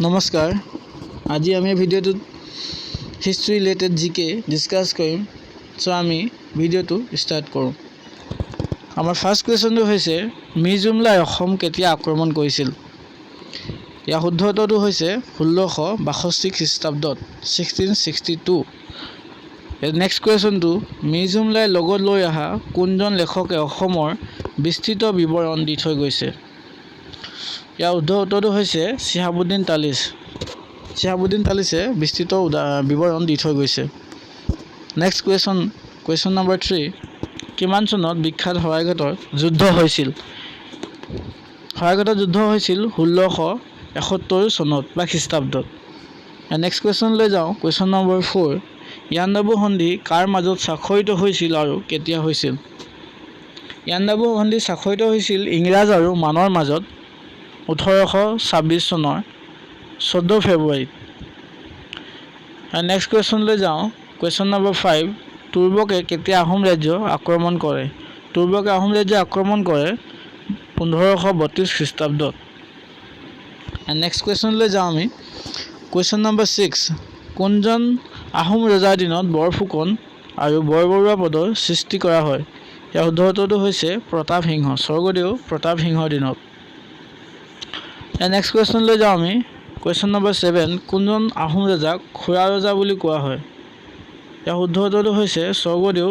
নমস্কাৰ আজি আমি ভিডিঅ'টোত হিষ্ট্ৰী ৰিলেটেড জিকে ডিসকাস কৰিম সো আমি ভিডিঅ'টো স্টাৰ্ট কৰোঁ আমাৰ ফাৰ্স্ট কোৱেশ্চনটো হৈছে মিজুমলাই অসম কেতিয়া আক্ৰমণ কৰিছিল ইয়াৰ শুদ্ধ উত্তৰটো হৈছে 1662 খ্ৰীষ্টাব্দত 1662 নেক্সট কোৱেশ্চনটো মিজুমলাই লগত লৈ অহা কোনজন লেখকে অসমৰ বিস্তৃত বিৱৰণ দি থৈ গৈছে ইয়াৰ শুদ্ধ উত্তৰটো হৈছে চিহাবুদ্দিন তালিছে বিস্তৃত বিৱৰণ দি থৈ গৈছে নেক্সট কুৱেশ্যন নম্বৰ 3 কিমান চনত বিখ্যাত শৰাইঘাটৰ যুদ্ধ হৈছিল শৰাইঘাটৰ যুদ্ধ হৈছিল 1671 চনত বা খ্ৰীষ্টাব্দত নেক্সট কুৱেশ্যন লৈ যাওঁ কুৱেশ্যন নম্বৰ 4 ইয়াণ্ডাবু সন্ধি কাৰ মাজত স্বাক্ষৰিত হৈছিল আৰু কেতিয়া হৈছিল ইয়াণ্ডাবু সন্ধি স্বাক্ষৰিত হৈছিল ইংৰাজ আৰু মানৰ মাজত 1826 চনৰ 14 ফেব্ৰুৱাৰীত নেক্সট কুৱেশ্যন লৈ যাওঁ কুৱেশ্যন নম্বৰ 5 তুৰ্বকে কেতিয়া আহোম ৰাজ্য আক্ৰমণ কৰে তুৰ্বকে আহোম ৰাজ্য আক্ৰমণ কৰে 1532 খ্ৰীষ্টাব্দত নেক্সট কুৱেশ্যন লৈ যাওঁ আমি কুৱেশ্যন নম্বৰ 6 কোনজন আহোম ৰজাৰ দিনত বৰফুকন আৰু বৰবৰুৱা পদৰ সৃষ্টি কৰা হয় ইয়াৰ শুদ্ধ উত্তৰটো হৈছে প্ৰতাপসিংহ স্বৰ্গদেউ প্ৰতাপসিংহৰ দিনত নেক্সট কুৱেশ্যন লৈ যাওঁ আমি কুৱেশ্যন নম্বৰ 7 কোনজন আহোম ৰজাক খুৰা ৰজা বুলি কোৱা হয় ইয়াৰ শুদ্ধ উত্তৰটো হৈছে স্বৰ্গদেউ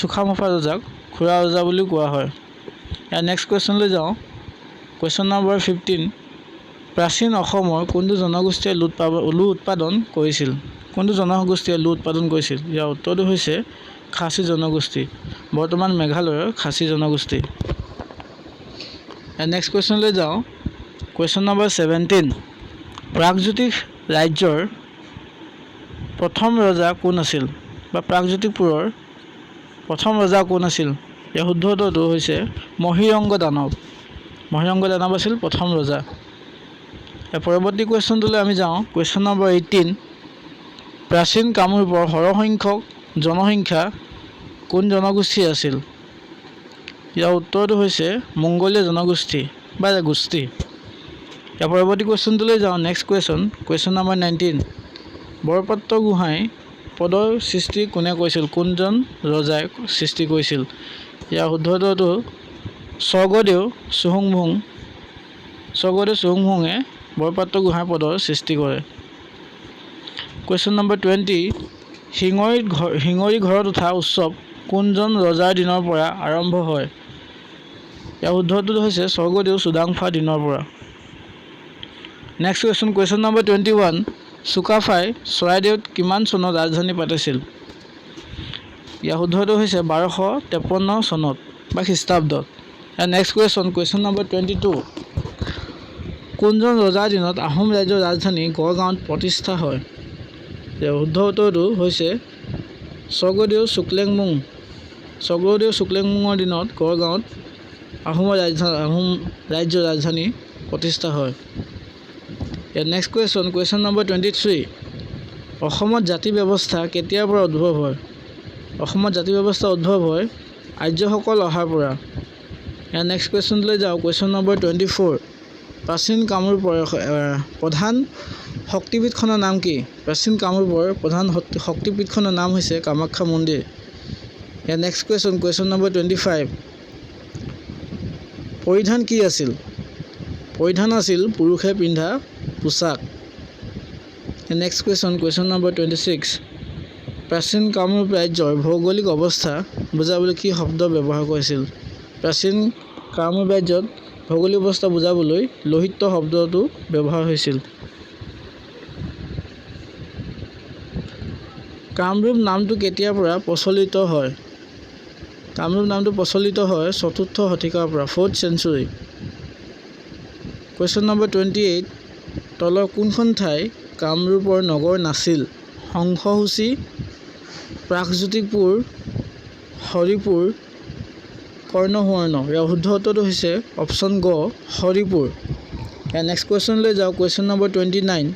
সুখামুফা ৰজাক খুৰা ৰজা বুলি কোৱা হয় নেক্সট কুৱেশ্যন লৈ যাওঁ কুৱেশ্যন নম্বৰ 15 প্ৰাচীন অসমৰ কোনটো জনগোষ্ঠীয়ে লুট উৎপাদন কৰিছিল ইয়াৰ উত্তৰটো হৈছে খাচী জনগোষ্ঠী বৰ্তমান মেঘালয়ৰ খাচী জনগোষ্ঠী নেক্সট কুৱেশ্যন লৈ যাওঁ কুৱেশ্যন নম্বৰ 17 প্ৰাগজ্যোতিষ ৰাজ্যৰ প্ৰথম ৰজা কোন আছিল বা প্ৰাগজ্যোতিষপুৰৰ প্ৰথম ৰজা কোন আছিল ইয়াৰ শুদ্ধ উত্তৰটো হৈছে মহিৰংগ দানৱ আছিল প্ৰথম ৰজা পৰৱৰ্তী কুৱেশ্যনটোলৈ আমি যাওঁ কুৱেশ্যন নম্বৰ 18 প্ৰাচীন কামৰূপৰ সৰহসংখ্যক জনসংখ্যা কোন জনগোষ্ঠী আছিল ইয়াৰ উত্তৰটো হৈছে মংগোলীয় জনগোষ্ঠী বা গোষ্ঠী পৰৱৰ্তী কুৱেশ্যনটোলৈ যাওঁ next question number 19 Borpatra Gohain পদৰ সৃষ্টি কোনে কৰিছিল কোনজন ৰজাই সৃষ্টি কৰিছিল ইয়াৰ শুদ্ধ উত্তৰটো স্বৰ্গদেউ চুহুংমুঙে বৰপাত্ৰ গোহাঁই পদৰ সৃষ্টি কৰে কুৱেশ্যন নম্বৰ 20 শিঙৰি ঘৰত উঠা উৎসৱ কোনজন ৰজাৰ দিনৰ পৰা আৰম্ভ হয় ইয়াৰ শুদ্ধ উত্তৰটো হৈছে স্বৰ্গদেউ চুডাংফাৰ দিনৰ পৰা নেক্সট কুৱেশ্যন নম্বৰ 21 চুকাফাই চৰাইদেউত কিমান চনত ৰাজধানী পাতিছিল ইয়াৰ শুদ্ধ উত্তৰ হৈছে 1253 চনত বা খ্ৰীষ্টাব্দত নেক্সট কুৱেশ্যন নম্বৰ 22 কোনজন ৰজাৰ দিনত আহোম ৰাজ্যৰ ৰাজধানী গড়গাঁৱত প্ৰতিষ্ঠা হয় ইয়াৰ শুদ্ধ উত্তৰটো হৈছে স্বৰ্গদেউ শুক্লেংমুঙৰ দিনত গড়গাঁৱত আহোম ৰাজ্যৰ ৰাজধানী প্ৰতিষ্ঠা হয় নেক্সট কুৱেশ্যন নম্বৰ 23 অসমত জাতি ব্যৱস্থা কেতিয়াৰ পৰা উদ্ভৱ হয় অসমত জাতি ব্যৱস্থা উদ্ভৱ হয় আৰ্যসকল অহাৰ পৰা নেক্সট কুৱেশ্যনলৈ যাওঁ কুৱেশ্যন নম্বৰ 24 প্ৰাচীন কামৰূপৰ প্ৰধান শক্তিপীঠখনৰ নাম কি প্ৰাচীন কামৰূপৰ প্ৰধান শক্তিপীঠখনৰ নাম হৈছে কামাখ্যা মন্দিৰ নেক্সট কুৱেশ্যন নম্বৰ 25 পৰিধান কি আছিল পৰিধান আছিল পুৰুষে পিন্ধা পোছাক নেক্সট কুৱেশ্যন নম্বৰ 26 প্ৰাচীন কামৰূপ ৰাজ্যৰ ভৌগোলিক অৱস্থা বুজাবলৈ কি শব্দ ব্যৱহাৰ কৰিছিল প্ৰাচীন কামৰূপ ৰাজ্যত ভৌগোলিক অৱস্থা বুজাবলৈ লোহিত শব্দটো ব্যৱহাৰ হৈছিল কামৰূপ নামটো কেতিয়াৰ পৰা প্ৰচলিত হয় কামৰূপ নামটো প্ৰচলিত হয় 4ৰ্থ শতিকাৰ পৰা 4th century কুৱেশ্যন নম্বৰ 28 তলৰ কোনখন ঠাই কামৰূপৰ নগৰ নাছিল শংখসূচী প্ৰাগজ্যোতিষপুৰ হৰিপুৰ কৰ্ণসুৱৰ্ণ ইয়াৰ শুদ্ধ উত্তৰটো হৈছে অপশ্যন গ হৰিপুৰ নেক্সট কুৱেশ্যন লৈ যাওঁ কুৱেশ্যন নম্বৰ 29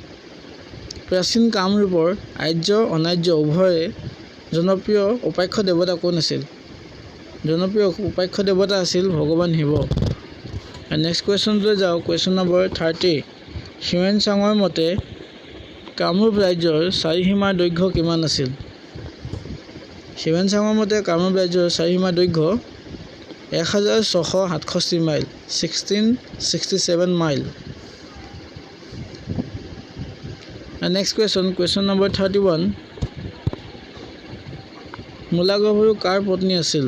প্ৰাচীন কামৰূপৰ আৰ্য অনাৰ্য উভয়ৰে জনপ্ৰিয় উপাস্য দেৱতা কোন আছিল জনপ্ৰিয় উপাস্য দেৱতা আছিল ভগৱান শিৱ নেক্সট কুৱেশ্যনলৈ যাওঁ। Question number 30। হিউৱেন-চাঙৰ মতে কামৰূপ ৰাজ্যৰ চাৰিসীমাৰ দৈৰ্ঘ্য কিমান আছিল? হিউৱেন-চাঙৰ মতে কামৰূপ ৰাজ্যৰ চাৰিসীমাৰ দৈৰ্ঘ্য 1667 mile 1667 mile. Next question number 31। মূলা গাভৰু কাৰ পত্নী আছিল?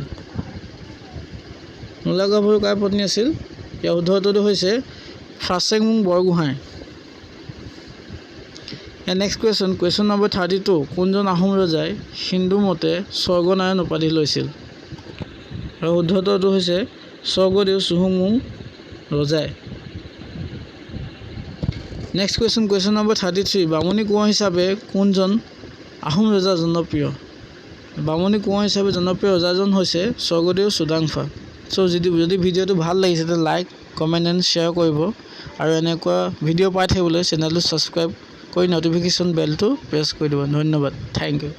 মূলা গাভৰু কাৰ পত্নী আছিল? ইয়াৰ শুদ্ধ উত্তৰটো হৈছে Phachengmung Borgohain. Next question number 32। কোনজন আহোম ৰজাই হিন্দু মতে স্বৰ্গনাৰায়ণ উপাধি লৈছিল? আৰু শুদ্ধ উত্তৰটো হৈছে স্বৰ্গদেউ চুহুংমুং ৰজাই। Next question number 33। বামুণী কোঁৱৰ হিচাপে কোনজন আহোম ৰজা জনপ্ৰিয়? বামুণী কোঁৱৰ হিচাপে জনপ্ৰিয় ৰজাজন হৈছে স্বৰ্গদেউ চুডাংফা। যদি ভিডিঅ'টো ভাল লাগিছে তেন্তে লাইক, কমেণ্ট এণ্ড শ্বেয়াৰ কৰিব আৰু এনেকুৱা ভিডিঅ' পাই থাকিবলৈ চেনেলটো ছাবস্ক্ৰাইব কৰি ন'টিফিকেশ্যন বেলটো প্ৰেছ কৰি দিব। ধন্যবাদ। Thank U.